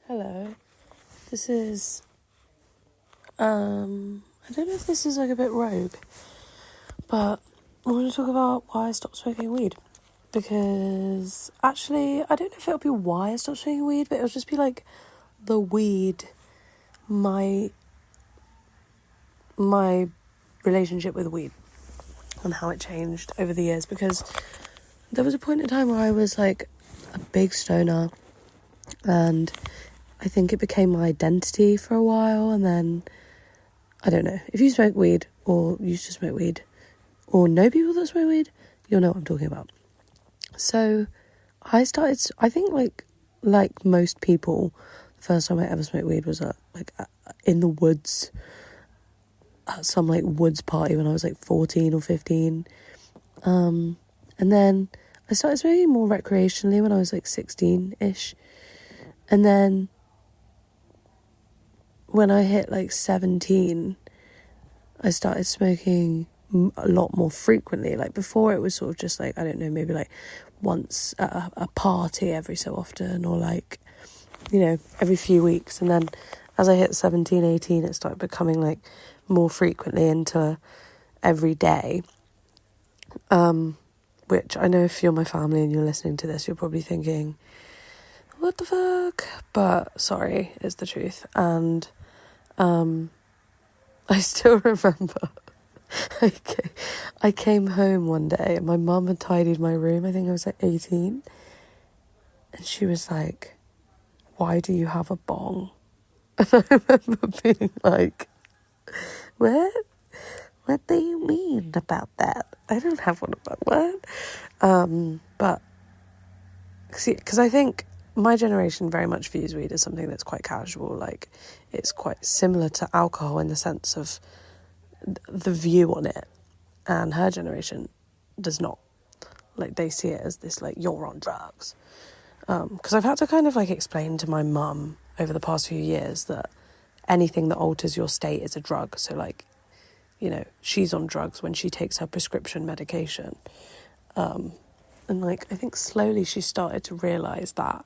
Hello. This is, I don't know if this is like a bit rogue, but I want to talk about why I stopped smoking weed. Because actually, I don't know if it'll be why I stopped smoking weed, but it'll just be like the weed, my relationship with weed and how it changed over the years. Because there was a point in time where I was like a big stoner, and I think it became my identity for a while. And then, I don't know, if you smoke weed or used to smoke weed or know people that smoke weed, you'll know what I'm talking about. So I think like most people, the first time I ever smoked weed was in the woods at some like woods party when I was like 14 or 15. And then I started smoking more recreationally when I was like 16-ish. And then when I hit like 17, I started smoking a lot more frequently. Like before it was sort of just like, I don't know, maybe like once at a party every so often, or like, you know, every few weeks. And then as I hit 17, 18, it started becoming like more frequently into every day. Which I know if you're my family and you're listening to this, you're probably thinking, what the fuck? But sorry, it's the truth. And I still remember I came home one day and my mum had tidied my room. I think I was like 18. And she was like, why do you have a bong? And I remember being like, what? What do you mean about that? I don't have one about what? But, see, because I think my generation very much views weed as something that's quite casual. Like, it's quite similar to alcohol in the sense of the view on it. And her generation does not. Like, they see it as this, like, you're on drugs. Because I've had to kind of, like, explain to my mum over the past few years that anything that alters your state is a drug. So, like, you know, she's on drugs when she takes her prescription medication. And, like, I think slowly she started to realise that.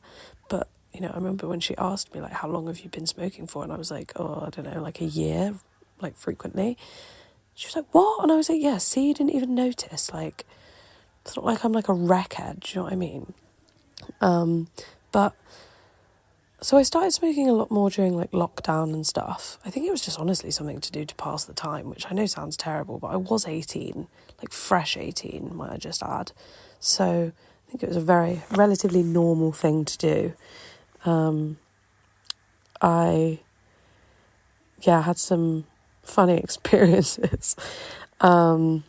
But, you know, I remember when she asked me, like, how long have you been smoking for? And I was like, oh, I don't know, like a year, like, frequently. She was like, what? And I was like, yeah, see, you didn't even notice. Like, it's not like I'm like a wreckhead, do you know what I mean? But, so I started smoking a lot more during like lockdown and stuff. I think it was just honestly something to do to pass the time, which I know sounds terrible, but I was 18, like fresh 18, might I just add. So I think it was a very relatively normal thing to do. I had some funny experiences. I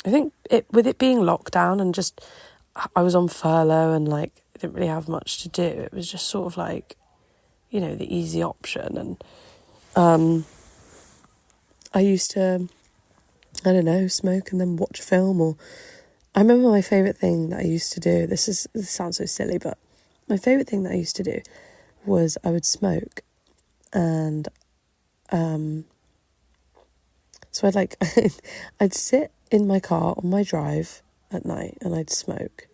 think with it being lockdown and just, I was on furlough and like, I didn't really have much to do. It was just sort of like, you know, the easy option. And I used to, I don't know, smoke and then watch a film. Or I remember my favourite thing that I used to do, this sounds so silly, but my favourite thing that I used to do was I would smoke and so I'd sit in my car on my drive at night and I'd smoke.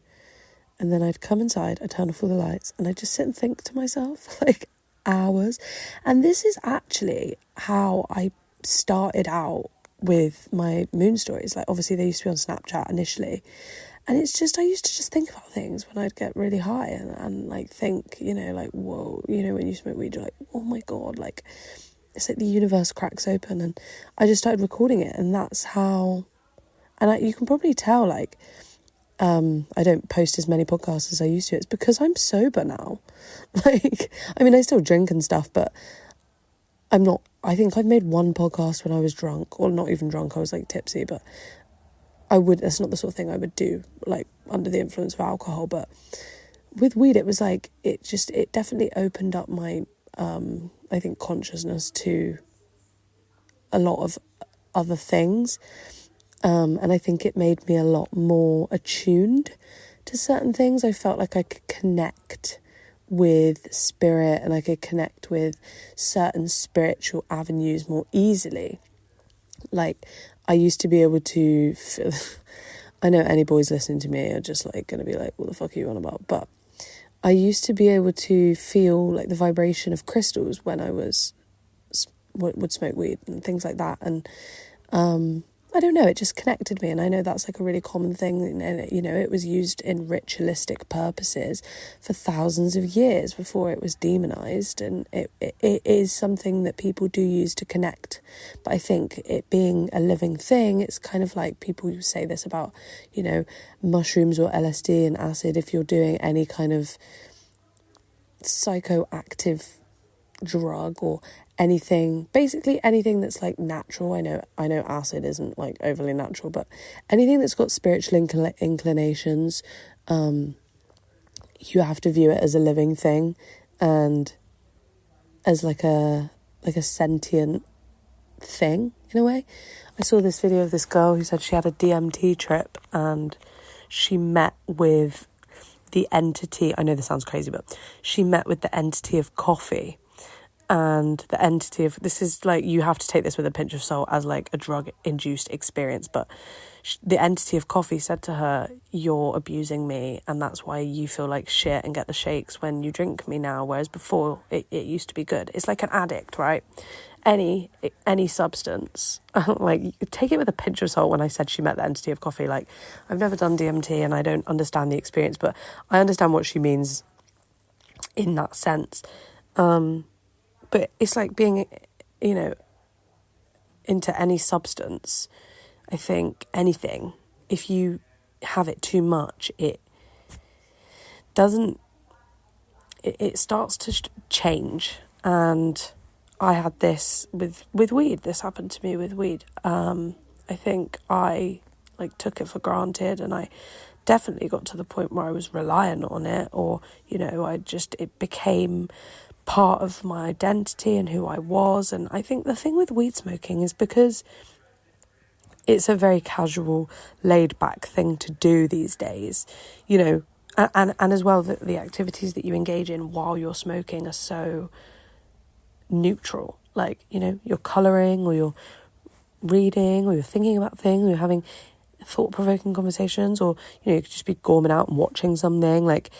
And then I'd come inside, I'd turn off all the lights, and I'd just sit and think to myself, like, hours. And this is actually how I started out with my moon stories. Like, obviously, they used to be on Snapchat initially. And it's just, I used to just think about things when I'd get really high and like, think, you know, like, whoa, you know, when you smoke weed, you're like, oh my God, like, it's like the universe cracks open. And I just started recording it, and that's how, and you can probably tell, like, I don't post as many podcasts as I used to. It's because I'm sober now. Like, I mean, I still drink and stuff, but I'm not, I think I've made one podcast when I was drunk, or not even drunk, I was like tipsy, but that's not the sort of thing I would do, like, under the influence of alcohol. But with weed, it was like, it definitely opened up my, I think, consciousness to a lot of other things. And I think it made me a lot more attuned to certain things. I felt like I could connect with spirit and I could connect with certain spiritual avenues more easily. Like, I used to be able to feel, I know any boys listening to me are just like going to be like, what the fuck are you on about? But I used to be able to feel like the vibration of crystals when I would smoke weed and things like that. And I don't know, it just connected me. And I know that's like a really common thing. And, you know, it was used in ritualistic purposes for thousands of years before it was demonized. And it is something that people do use to connect. But I think it being a living thing, it's kind of like people who say this about, you know, mushrooms or LSD and acid. If you're doing any kind of psychoactive drug or anything, basically anything that's like natural. I know acid isn't like overly natural, but anything that's got spiritual inclinations, you have to view it as a living thing and as like a sentient thing in a way. I saw this video of this girl who said she had a DMT trip and she met with the entity, I know this sounds crazy, but she met with the entity of coffee. And the entity of, this is like, you have to take this with a pinch of salt as like a drug-induced experience, but the entity of coffee said to her, you're abusing me, and that's why you feel like shit and get the shakes when you drink me now, whereas before it used to be good. It's like an addict, right? Any substance, like, take it with a pinch of salt when I said she met the entity of coffee. Like, I've never done DMT and I don't understand the experience, but I understand what she means in that sense. But it's like being, you know, into any substance. I think anything, if you have it too much, it starts to change. And I had this with weed. This happened to me with weed. I think I like took it for granted, and I definitely got to the point where I was reliant on it, or, you know, it became part of my identity and who I was. And I think the thing with weed smoking is because it's a very casual, laid back thing to do these days, you know, and as well the activities that you engage in while you're smoking are so neutral. Like, you know, you're colouring, or you're reading, or you're thinking about things, or you're having thought-provoking conversations, or, you know, you could just be gorming out and watching something. Like,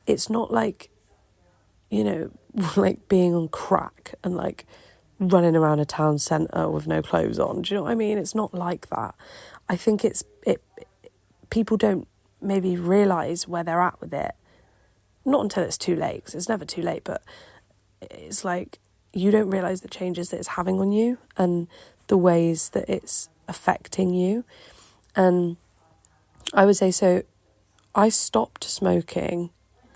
it's not like, you know, like being on crack and like running around a town centre with no clothes on. Do you know what I mean? It's not like that. I think people don't maybe realise where they're at with it. Not until it's too late, because it's never too late, but it's like you don't realise the changes that it's having on you and the ways that it's affecting you. And I would say, so I stopped smoking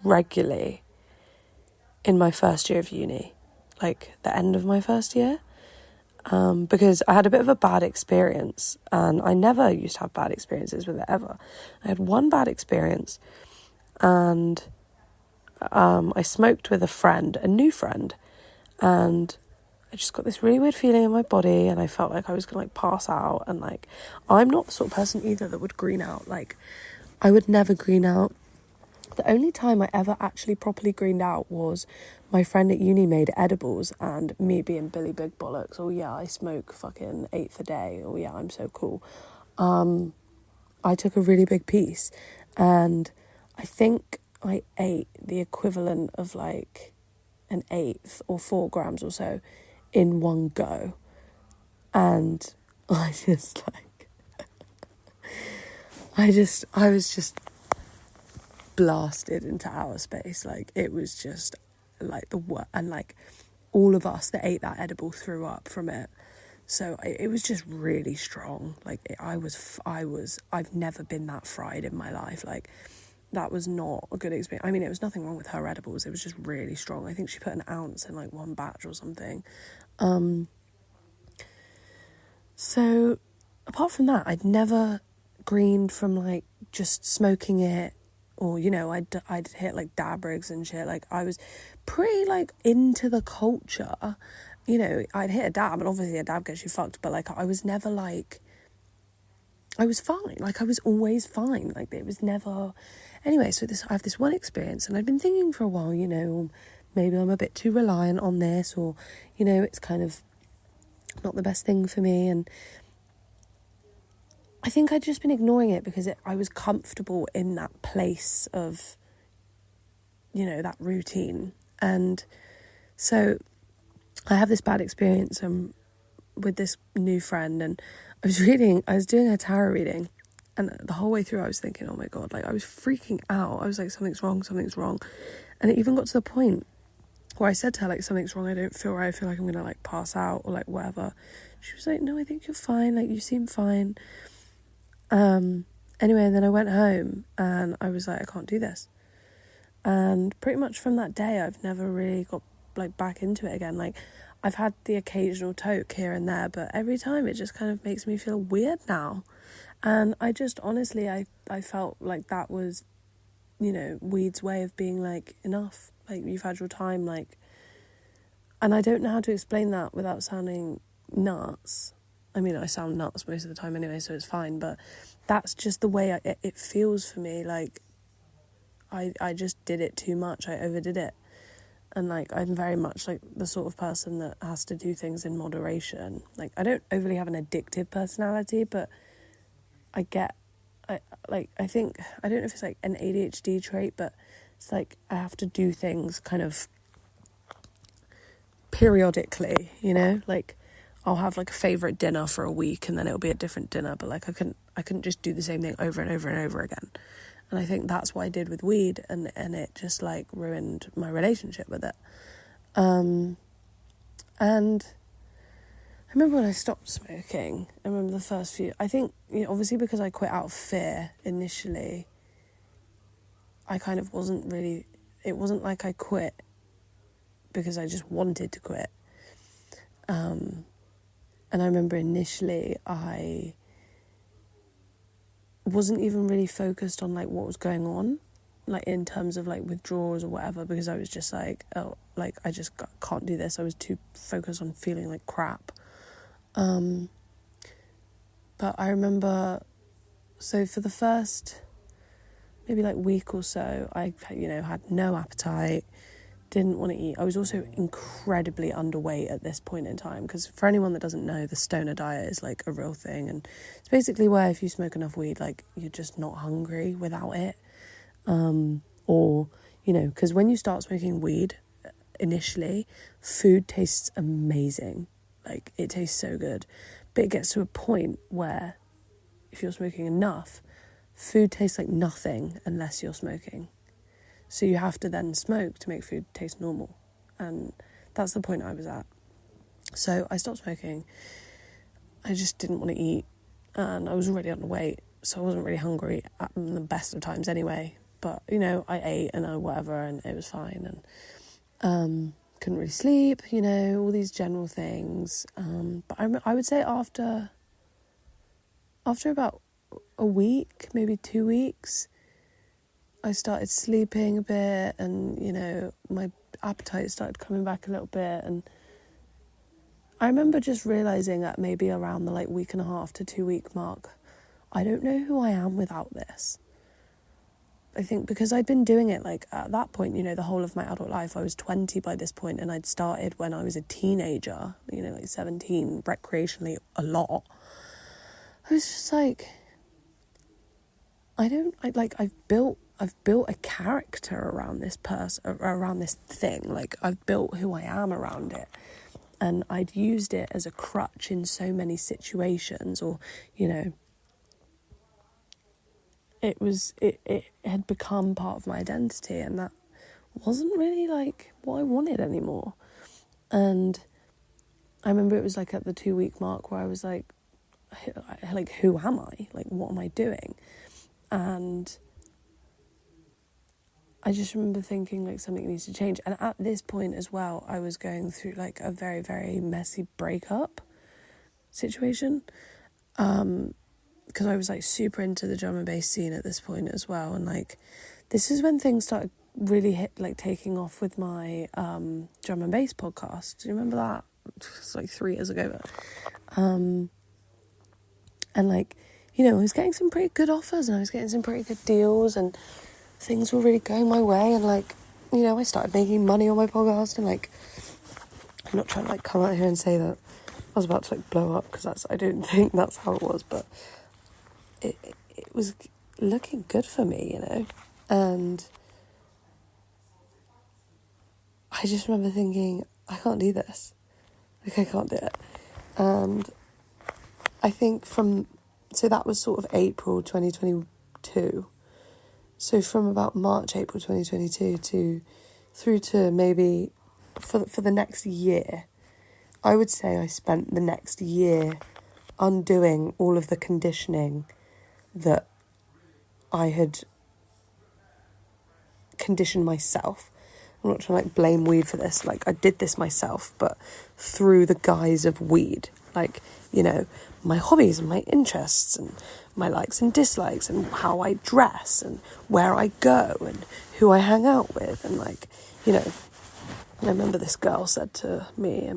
regularly in my first year of uni, like the end of my first year, because I had a bit of a bad experience, and I never used to have bad experiences with it ever. I had one bad experience, and I smoked with a new friend, and I just got this really weird feeling in my body, and I felt like I was gonna like pass out. And like, I'm not the sort of person either that would green out. Like, I would never green out. The only time I ever actually properly greened out was my friend at uni made edibles, and me being Billy Big Bollocks, oh yeah, I smoke fucking 8th a day, oh yeah, I'm so cool. I took a really big piece, and I think I ate the equivalent of like an eighth or 4 grams or so in one go. And I just like, I was just blasted into outer space. Like, it was just like and like all of us that ate that edible threw up from it. So it was just really strong. Like, I've never been that fried in my life. Like, that was not a good experience. I mean, it was nothing wrong with her edibles. It was just really strong. I think she put an ounce in like one batch or something. So apart from that, I'd never greened from like just smoking it, or, you know, I'd hit like dab rigs and shit. Like, I was pretty like into the culture. You know, I'd hit a dab, and obviously a dab gets you fucked, but like, I was never like, I was fine. Like, I was always fine. Like, it was never... Anyway, so I have this one experience, and I've been thinking for a while, you know, maybe I'm a bit too reliant on this, or, you know, it's kind of not the best thing for me. And I think I'd just been ignoring it because I was comfortable in that place of that routine. And so I have this bad experience with this new friend, and I was doing a tarot reading, and the whole way through I was thinking, oh my God, like I was freaking out. I was like, something's wrong. And it even got to the point where I said to her, like, something's wrong, I don't feel right, I feel like I'm gonna like pass out or like whatever. She was like, no, I think you're fine, like you seem fine. Anyway, and then I went home and I was like, I can't do this. And pretty much from that day, I've never really got like back into it again. Like, I've had the occasional toke here and there, but every time it just kind of makes me feel weird now. And I just honestly, I felt like that was, weed's way of being like, enough, like you've had your time, like, and I don't know how to explain that without sounding nuts. I mean, I sound nuts most of the time anyway, so it's fine, but that's just the way it feels for me. Like, I just did it too much. I overdid it. And, like, I'm very much, like, the sort of person that has to do things in moderation. Like, I don't overly have an addictive personality, but I think, I don't know if it's, like, an ADHD trait, but it's, like, I have to do things kind of periodically, Like, I'll have, like, a favourite dinner for a week, and then it'll be a different dinner, but, like, I couldn't just do the same thing over and over and over again. And I think that's what I did with weed, and it just, like, ruined my relationship with it. And I remember when I stopped smoking, I remember the first few, I think, obviously because I quit out of fear initially, I kind of it wasn't like I quit because I just wanted to quit. And I remember initially I wasn't even really focused on like what was going on, like in terms of like withdrawals or whatever, because I was just like, oh, like I just can't do this. I was too focused on feeling like crap. But I remember, so for the first maybe like week or so, I had no appetite, didn't want to eat. I was also incredibly underweight at this point in time, because for anyone that doesn't know, the stoner diet is like a real thing, and it's basically where if you smoke enough weed, like you're just not hungry without it, or because when you start smoking weed initially, food tastes amazing, like it tastes so good, but it gets to a point where if you're smoking enough, food tastes like nothing unless you're smoking. So you have to then smoke to make food taste normal. And that's the point I was at. So I stopped smoking. I just didn't want to eat. And I was already underweight, so I wasn't really hungry at the best of times anyway. But, I ate and whatever, and it was fine. And couldn't really sleep, all these general things. But I would say after about a week, maybe 2 weeks, I started sleeping a bit, and, my appetite started coming back a little bit. And I remember just realising that maybe around the, like, week and a half to 2 week mark, I don't know who I am without this. I think because I'd been doing it, like, at that point, the whole of my adult life. I was 20 by this point, and I'd started when I was a teenager, like 17, recreationally a lot. I was just like, I've built a character around this around this thing. Like, I've built who I am around it. And I'd used it as a crutch in so many situations, or, it had become part of my identity, and that wasn't really, like, what I wanted anymore. And I remember it was, like, at the 2 week mark where I was like, who am I? Like, what am I doing? And I just remember thinking, like, something needs to change. And at this point as well, I was going through, like, a very, very messy breakup situation. Because I was, like, super into the drum and bass scene at this point as well. And, like, this is when things started really taking off with my drum and bass podcast. Do you remember that? It's like 3 years ago. And, like, I was getting some pretty good offers, and I was getting some pretty good deals, and things were really going my way. And, like, I started making money on my podcast, and, like, I'm not trying to, like, come out here and say that I was about to, like, blow up, because I don't think that's how it was, but it was looking good for me, And I just remember thinking, I can't do this. Like, I can't do it. And I think so that was sort of April 2022. So from about March, April 2022 through to maybe for the next year, I would say I spent the next year undoing all of the conditioning that I had conditioned myself. I'm not trying to blame weed for this. I did this myself, but through the guise of weed. My hobbies and my interests and my likes and dislikes and how I dress and where I go and who I hang out with. And I remember this girl said to me,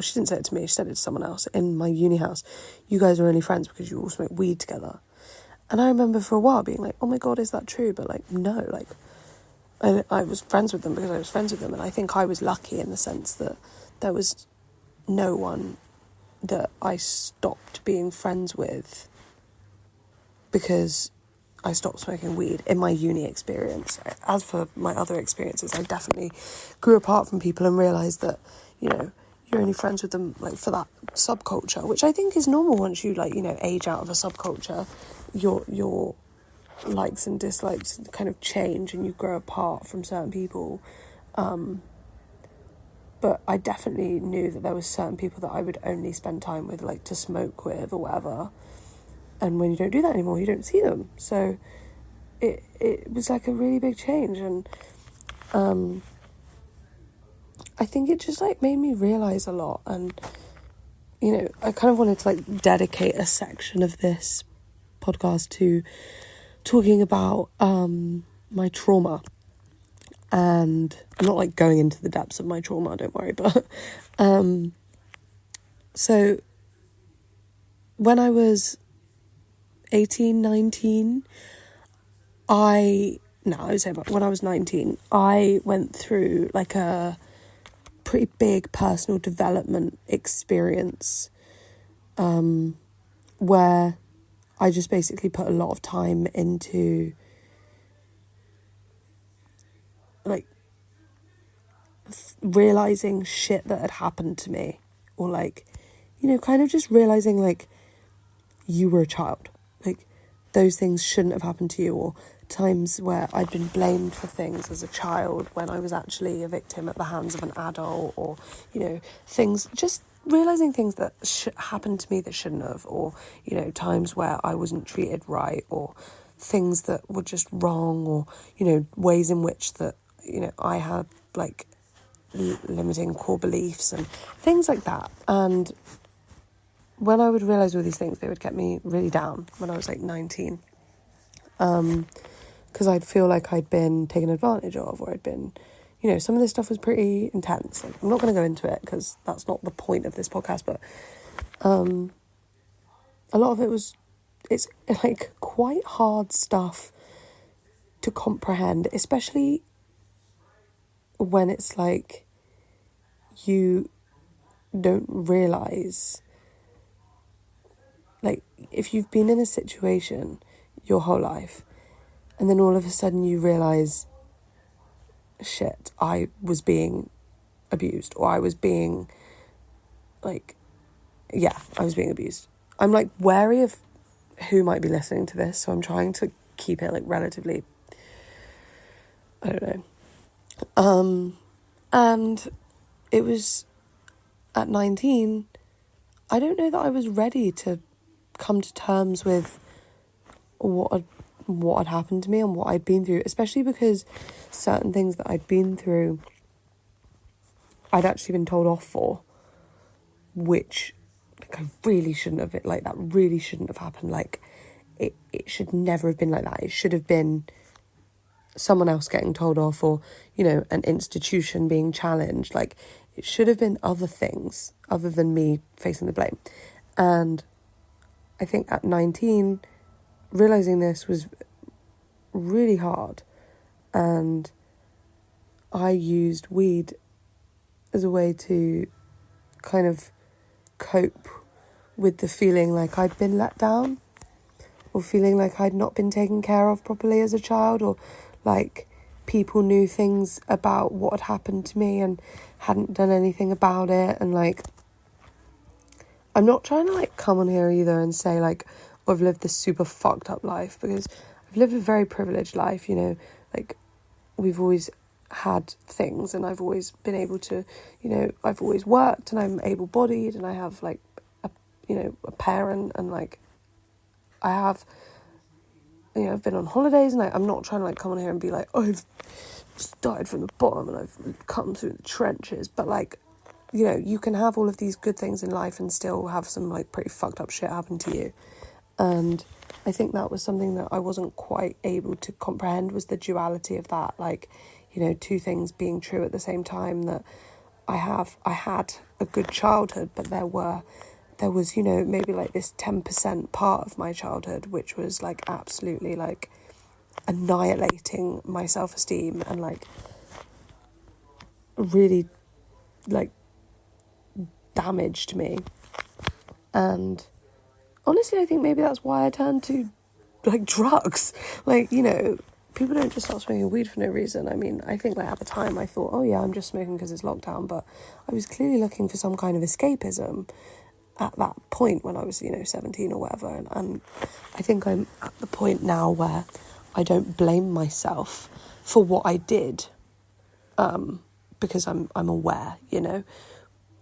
she didn't say it to me, she said it to someone else in my uni house, you guys are only friends because you all smoke weed together. And I remember for a while being like, oh my God, is that true? But no, I was friends with them because I was friends with them. And I think I was lucky in the sense that there was no one that I stopped being friends with because I stopped smoking weed in my uni experience. As for my other experiences, I definitely grew apart from people and realised that, you're only friends with them for that subculture, which I think is normal once you age out of a subculture. Your likes and dislikes kind of change and you grow apart from certain people. But I definitely knew that there was certain people that I would only spend time with, to smoke with or whatever. And when you don't do that anymore, you don't see them. So it was a really big change. And I think it just made me realise a lot. And, I kind of wanted to dedicate a section of this podcast to talking about my trauma. And I'm not going into the depths of my trauma, don't worry, but so when I was 18, 19, I would say when I was 19, I went through a pretty big personal development experience where I just basically put a lot of time into realising shit that had happened to me, or kind of just realising you were a child, those things shouldn't have happened to you, or times where I'd been blamed for things as a child when I was actually a victim at the hands of an adult, or things, just realising things that happened to me that shouldn't have, or times where I wasn't treated right, or things that were just wrong, or ways in which that I had limiting core beliefs and things like that. And when I would realise all these things, they would get me really down when I was 19, because I'd feel like I'd been taken advantage of, or I'd been, some of this stuff was pretty intense. I'm not going to go into it because that's not the point of this podcast, but a lot of it it's quite hard stuff to comprehend, especially when it's you don't realise, if you've been in a situation your whole life and then all of a sudden you realise, shit, I was being abused, or I was being I was being abused. I'm wary of who might be listening to this, so I'm trying to keep it relatively, I don't know. And it was at 19, I don't know that I was ready to come to terms with what had happened to me and what I'd been through, especially because certain things that I'd been through, I'd actually been told off for, which I really shouldn't have, that really shouldn't have happened. It should never have been like that. It should have been someone else getting told off, or an institution being challenged. It should have been other things other than me facing the blame. And I think at 19, realising this was really hard, and I used weed as a way to kind of cope with the feeling I'd been let down, or feeling I'd not been taken care of properly as a child, or people knew things about what had happened to me and hadn't done anything about it. And like, I'm not trying to like come on here either and say like, oh, I've lived this super fucked up life, because I've lived a very privileged life, you know, like we've always had things, and I've always been able to, you know, I've always worked, and I'm able-bodied, and I have like a parent, and like I have, you know, I've been on holidays, and I'm not trying to like come on here and be like, oh, I've started from the bottom and I've come through the trenches, but like, you know, you can have all of these good things in life and still have some like pretty fucked up shit happen to you. And I think that was something that I wasn't quite able to comprehend, was the duality of that, like, you know, two things being true at the same time, that I had a good childhood, but there was, you know, maybe like this 10% part of my childhood which was like absolutely like annihilating my self-esteem and like really like damaged me. And honestly, I think maybe that's why I turned to like drugs. Like, you know, people don't just start smoking weed for no reason. I mean, I think like at the time I thought, oh yeah, I'm just smoking because it's lockdown, but I was clearly looking for some kind of escapism at that point when I was, you know, 17 or whatever. And I think I'm at the point now where I don't blame myself for what I did, because I'm aware, you know.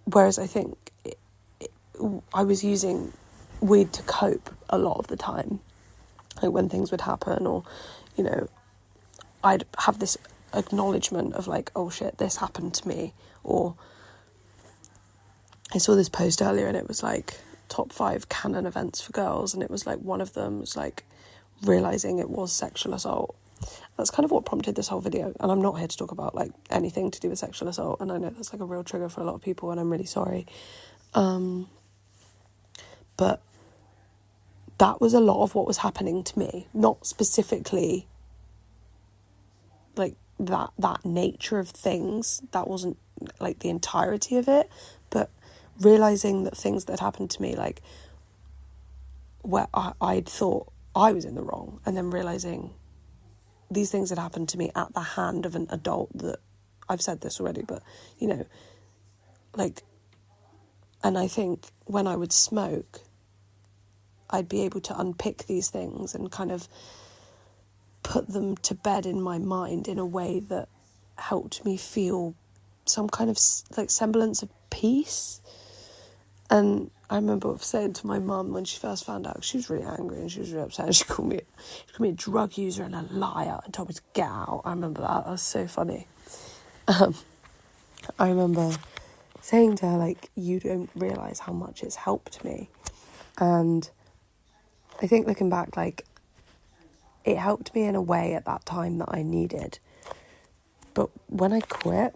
Whereas I think I was using weed to cope a lot of the time, like when things would happen, or, you know, I'd have this acknowledgement of like, oh shit, this happened to me. Or I saw this post earlier and it was like top 5 canon events for girls, and it was like one of them was like realising it was sexual assault. That's kind of what prompted this whole video, and I'm not here to talk about like anything to do with sexual assault, and I know that's like a real trigger for a lot of people, and I'm really sorry. But that was a lot of what was happening to me, not specifically like that nature of things. That wasn't like the entirety of it, but realising that things that happened to me, like where I'd thought I was in the wrong, and then realising these things had happened to me at the hand of an adult that, I've said this already, but, you know, like, and I think when I would smoke, I'd be able to unpick these things and kind of put them to bed in my mind in a way that helped me feel some kind of like semblance of peace. And I remember saying to my mum when she first found out, she was really angry and she was really upset. She called me a drug user and a liar and told me to get out. I remember that. That was so funny. I remember saying to her, like, you don't realise how much it's helped me. And I think looking back, like, it helped me in a way at that time that I needed. But when I quit,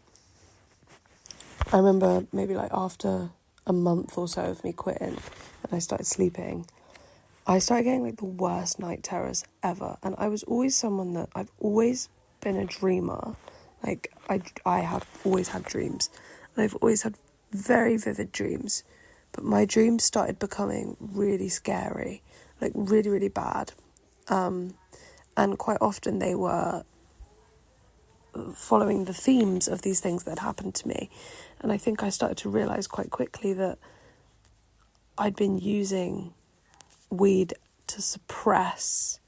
I remember maybe like after a month or so of me quitting and I started sleeping, I started getting like the worst night terrors ever. And I was always someone that, I've always been a dreamer. Like I have always had dreams, and I've always had very vivid dreams, but my dreams started becoming really scary, like really, really bad. And quite often they were following the themes of these things that had happened to me. And I think I started to realise quite quickly that I'd been using weed to suppress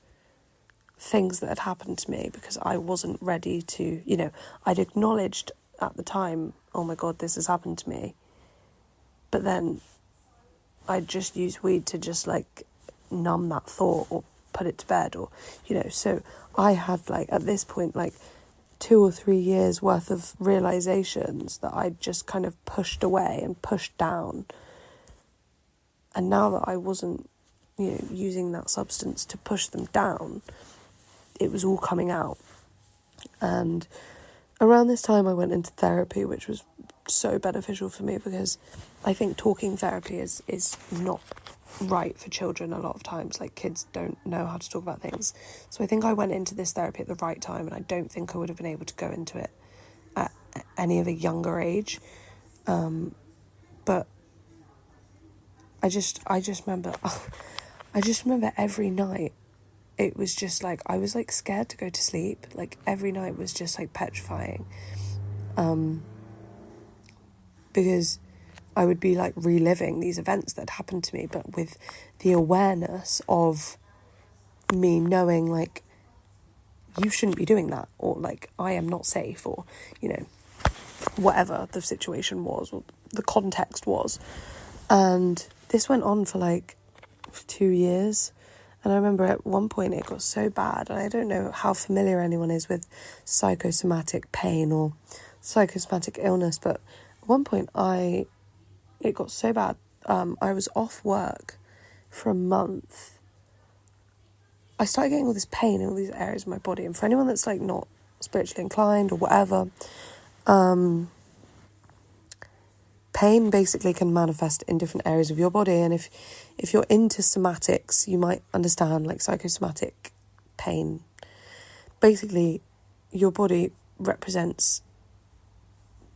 things that had happened to me because I wasn't ready to, you know, I'd acknowledged at the time, oh my God, this has happened to me. But then I'd just use weed to just like numb that thought or put it to bed, or, you know. So I had like at this point like 2 or 3 years worth of realizations that I'd just kind of pushed away and pushed down. And now that I wasn't, you know, using that substance to push them down, it was all coming out. And around this time I went into therapy, which was so beneficial for me, because I think talking therapy is not right for children a lot of times. Like, kids don't know how to talk about things. So I think I went into this therapy at the right time, and I don't think I would have been able to go into it at any of a younger age. But I just remember every night it was just like, I was like scared to go to sleep. Like every night was just like petrifying. Because I would be like reliving these events that happened to me, but with the awareness of me knowing like, you shouldn't be doing that, or like, I am not safe, or, you know, whatever the situation was, or the context was. And this went on for like 2 years. And I remember at one point it got so bad, and I don't know how familiar anyone is with psychosomatic pain or psychosomatic illness, but at one point it got so bad. I was off work for a month. I started getting all this pain in all these areas of my body. And for anyone that's like not spiritually inclined or whatever, pain basically can manifest in different areas of your body. And if you're into somatics, you might understand like psychosomatic pain. Basically, your body represents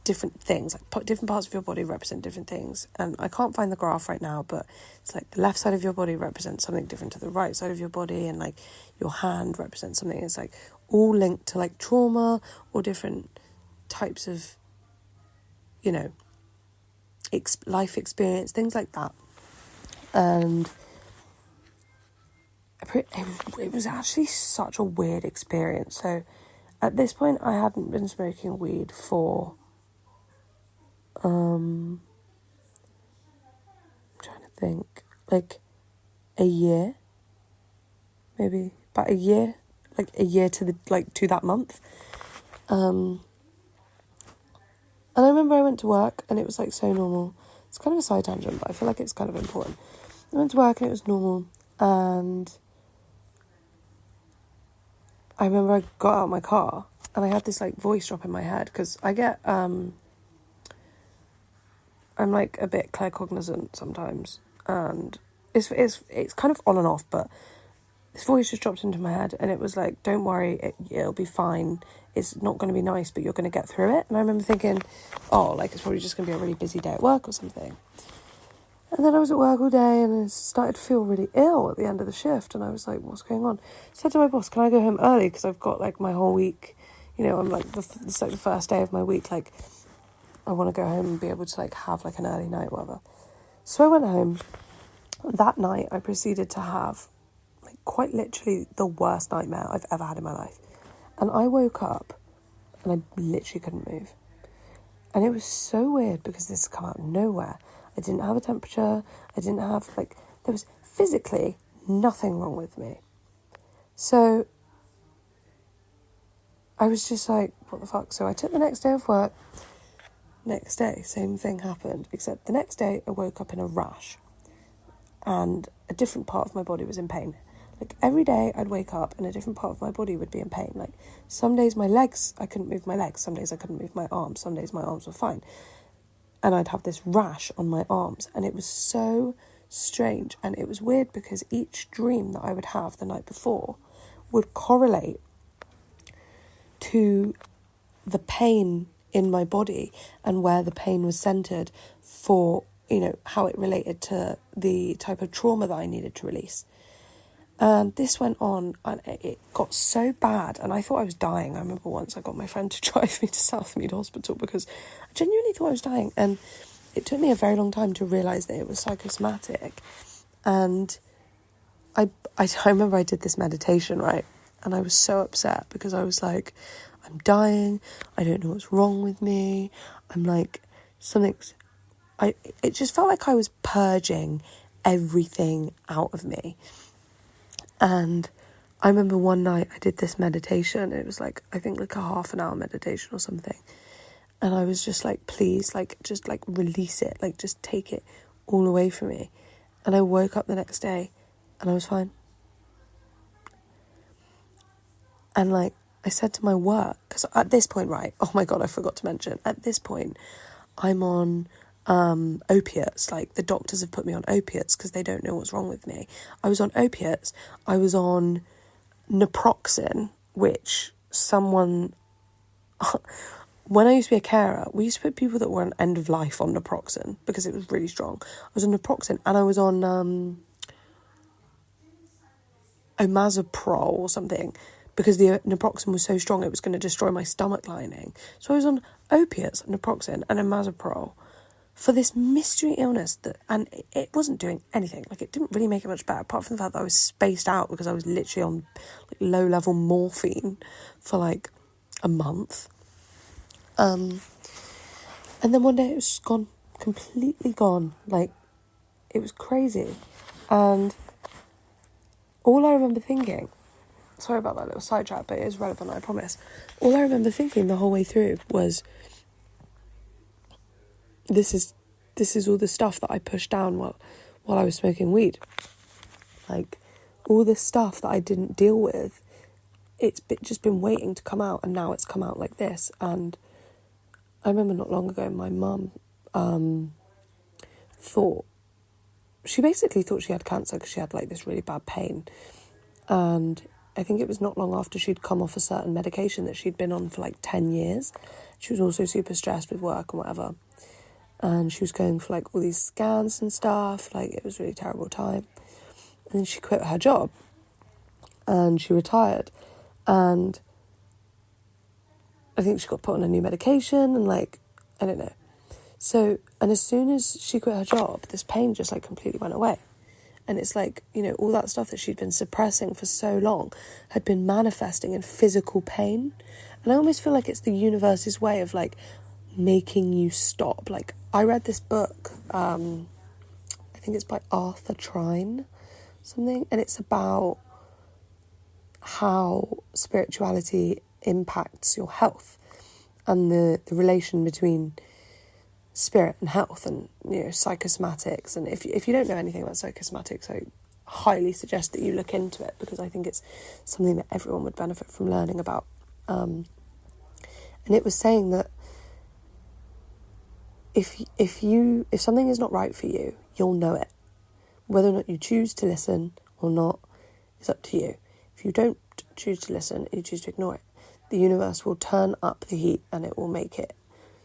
different things, like different parts of your body represent different things. And I can't find the graph right now, but it's like the left side of your body represents something different to the right side of your body, and like your hand represents something. It's like all linked to like trauma or different types of, you know, life experience, things like that. And it was actually such a weird experience. So at this point I hadn't been smoking weed for I'm trying to think, like a year, maybe about a year, like a year to that month. And I remember I went to work and it was like so normal. It's kind of a side tangent, but I feel like it's kind of important. I went to work and it was normal, and I remember I got out of my car and I had this like voice drop in my head, because I get I'm like a bit claircognizant sometimes, and it's kind of on and off, but this voice just dropped into my head and it was like, don't worry, it'll be fine. It's not going to be nice, but you're going to get through it. And I remember thinking, oh, like it's probably just going to be a really busy day at work or something. And then I was at work all day and I started to feel really ill at the end of the shift. And I was like, what's going on? I said to my boss, can I go home early? Because I've got like my whole week, you know, I'm like, it's like the first day of my week. Like, I want to go home and be able to like have like an early night, whatever. So I went home. That night I proceeded to have like quite literally the worst nightmare I've ever had in my life. And I woke up and I literally couldn't move. And it was so weird because this had come out of nowhere. I didn't have a temperature. I didn't have like, there was physically nothing wrong with me. So I was just like, what the fuck? So I took the next day off work. Next day, same thing happened, except the next day I woke up in a rash and a different part of my body was in pain. Like every day I'd wake up and a different part of my body would be in pain. Like some days my legs, I couldn't move my legs. Some days I couldn't move my arms. Some days my arms were fine. And I'd have this rash on my arms, and it was so strange. And it was weird because each dream that I would have the night before would correlate to the pain in my body and where the pain was centered for, you know, how it related to the type of trauma that I needed to release. And this went on and it got so bad and I thought I was dying. I remember once I got my friend to drive me to Southmead Hospital because I genuinely thought I was dying. And it took me a very long time to realise that it was psychosomatic. And I remember I did this meditation, right? And I was so upset because I was like, I'm dying. I don't know what's wrong with me. I'm like, it just felt like I was purging everything out of me. And I remember one night I did this meditation. It was like, I think like a half an hour meditation or something. And I was just like, please, like, just like release it. Like, just take it all away from me. And I woke up the next day and I was fine. And like, I said to my work, because at this point, right, oh my God, I forgot to mention, at this point, I'm on opiates. Like, the doctors have put me on opiates because they don't know what's wrong with me. I was on opiates. I was on naproxen, which when I used to be a carer, we used to put people that were on end of life on naproxen because it was really strong. I was on naproxen and I was on, Omazaprol or something, because the naproxen was so strong it was going to destroy my stomach lining. So I was on opiates, naproxen and omazaprol for this mystery illness and it wasn't doing anything. Like, it didn't really make it much better, apart from the fact that I was spaced out because I was literally on like low-level morphine for like a month. And then one day it was just gone, completely gone. Like, it was crazy. And all I remember thinking, sorry about that little sidetrack, but it is relevant, I promise. All I remember thinking the whole way through was, this is all the stuff that I pushed down while I was smoking weed. Like, all this stuff that I didn't deal with, it's just been waiting to come out, and now it's come out like this. And I remember not long ago, my mum she basically thought she had cancer because she had like this really bad pain. And I think it was not long after she'd come off a certain medication that she'd been on for like 10 years. She was also super stressed with work and whatever. And she was going for like all these scans and stuff. Like, it was a really terrible time. And then she quit her job and she retired. And I think she got put on a new medication and like, I don't know. So, and as soon as she quit her job, this pain just like completely went away. And it's like, you know, all that stuff that she'd been suppressing for so long had been manifesting in physical pain. And I almost feel like it's the universe's way of like making you stop. Like, I read this book, I think it's by Arthur Trine, something, and it's about how spirituality impacts your health and the relation between spirit and health and, you know, psychosomatics. And if you don't know anything about psychosomatics, I highly suggest that you look into it, because I think it's something that everyone would benefit from learning about. And it was saying that if something is not right for you, you'll know it. Whether or not you choose to listen or not is up to you. If you don't choose to listen, you choose to ignore it, the universe will turn up the heat and it will make it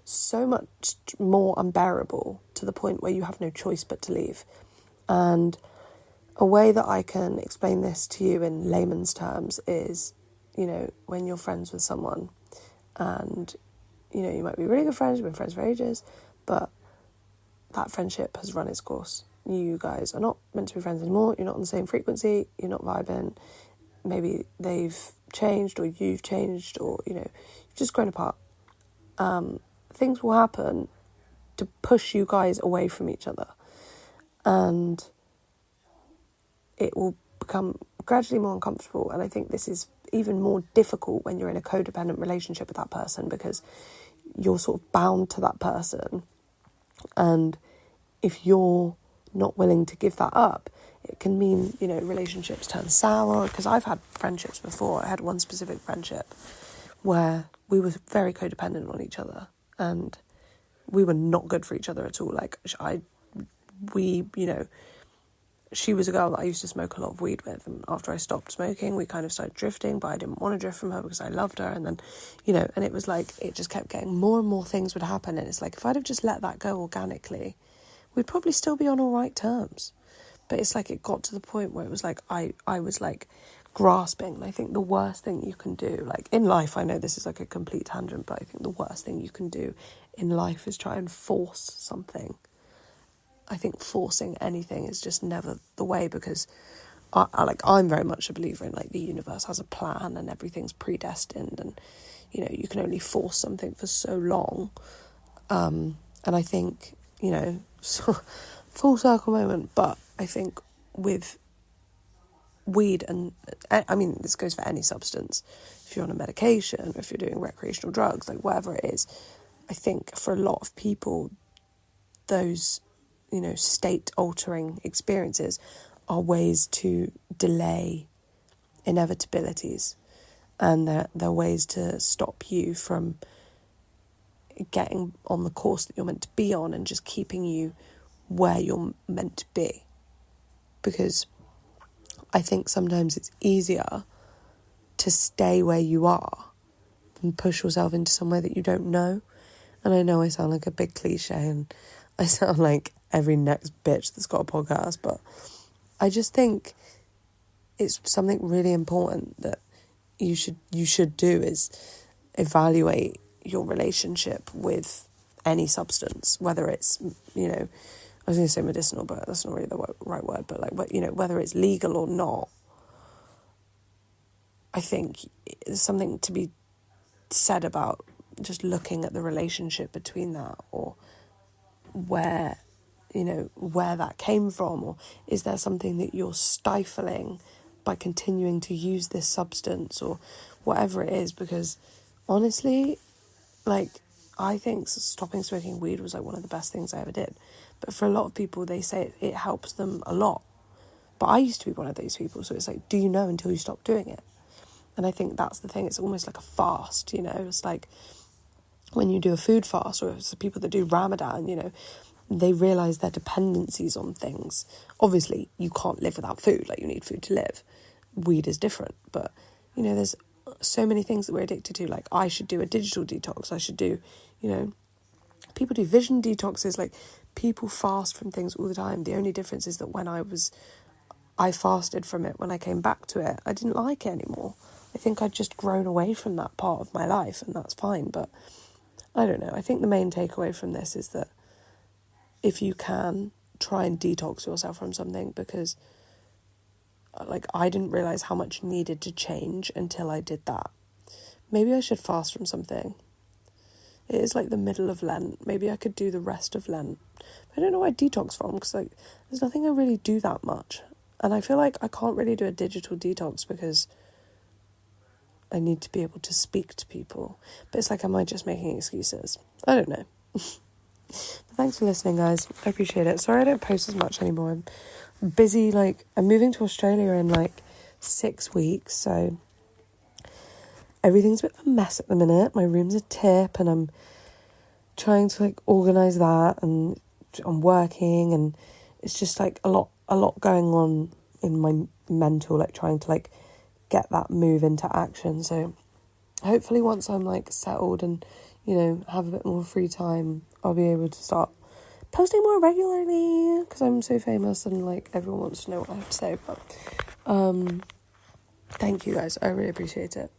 so much more unbearable, to the point where you have no choice but to leave. And a way that I can explain this to you in layman's terms is, you know, when you're friends with someone and, you know, you might be really good friends, you've been friends for ages, but that friendship has run its course. You guys are not meant to be friends anymore. You're not on the same frequency. You're not vibing. Maybe they've changed, or you've changed, or, you know, you've just grown apart. Things will happen to push you guys away from each other. And it will become gradually more uncomfortable. And I think this is even more difficult when you're in a codependent relationship with that person, because you're sort of bound to that person. And if you're not willing to give that up, it can mean, you know, relationships turn sour. Because I've had friendships before. I had one specific friendship where we were very codependent on each other, and we were not good for each other at all. Like, you know, she was a girl that I used to smoke a lot of weed with, and after I stopped smoking, we kind of started drifting, but I didn't want to drift from her because I loved her. And then, you know, and it was like, it just kept getting more and more things would happen. And it's like, if I'd have just let that go organically, we'd probably still be on all right terms. But it's like, it got to the point where it was like, I was like grasping. And I think the worst thing you can do, like in life, I know this is like a complete tangent, but I think the worst thing you can do in life is try and force something. I think forcing anything is just never the way, because I'm very much a believer in like the universe has a plan and everything's predestined, and, you know, you can only force something for so long. And I think, you know, full circle moment, but I think with weed, and I mean, this goes for any substance, if you're on a medication, if you're doing recreational drugs, like whatever it is, I think for a lot of people, those, you know, state altering experiences are ways to delay inevitabilities, and they're ways to stop you from getting on the course that you're meant to be on, and just keeping you where you're meant to be. Because I think sometimes it's easier to stay where you are than push yourself into somewhere that you don't know. And I know I sound like a big cliche, and I sound like every next bitch that's got a podcast, but I just think it's something really important that you should do is evaluate your relationship with any substance, whether it's, you know, I was going to say medicinal, but that's not really the right word, but like, you know, whether it's legal or not. I think there's something to be said about just looking at the relationship between that, or where, you know, where that came from, or is there something that you're stifling by continuing to use this substance, or whatever it is. Because honestly, like, I think stopping smoking weed was like one of the best things I ever did. But for a lot of people, they say it helps them a lot. But I used to be one of those people, so it's like, do you know until you stop doing it? And I think that's the thing, it's almost like a fast, you know, it's like when you do a food fast, or it's the people that do Ramadan, you know, they realise their dependencies on things. Obviously, you can't live without food, like you need food to live. Weed is different, but, you know, there's so many things that we're addicted to. Like, I should do a digital detox, I should do, you know, people do vision detoxes, like, people fast from things all the time. The only difference is that when I fasted from it, when I came back to it, I didn't like it anymore. I think I'd just grown away from that part of my life, and that's fine. But I don't know. I think the main takeaway from this is that if you can, try and detox yourself from something, because, like, I didn't realise how much needed to change until I did that. Maybe I should fast from something. It is like the middle of Lent. Maybe I could do the rest of Lent. I don't know what I detox from, because, like, there's nothing I really do that much. And I feel like I can't really do a digital detox because I need to be able to speak to people. But it's like, am I just making excuses? I don't know. But thanks for listening, guys. I appreciate it. Sorry I don't post as much anymore. I'm busy, like, I'm moving to Australia in, like, 6 weeks, so everything's a bit of a mess at the minute. My room's a tip, and I'm trying to, like, organise that, and I'm working, and it's just, like, a lot going on in my mental, like, trying to, like, get that move into action. So hopefully once I'm, like, settled and, you know, have a bit more free time, I'll be able to start posting more regularly, because I'm so famous and, like, everyone wants to know what I have to say. But thank you guys, I really appreciate it.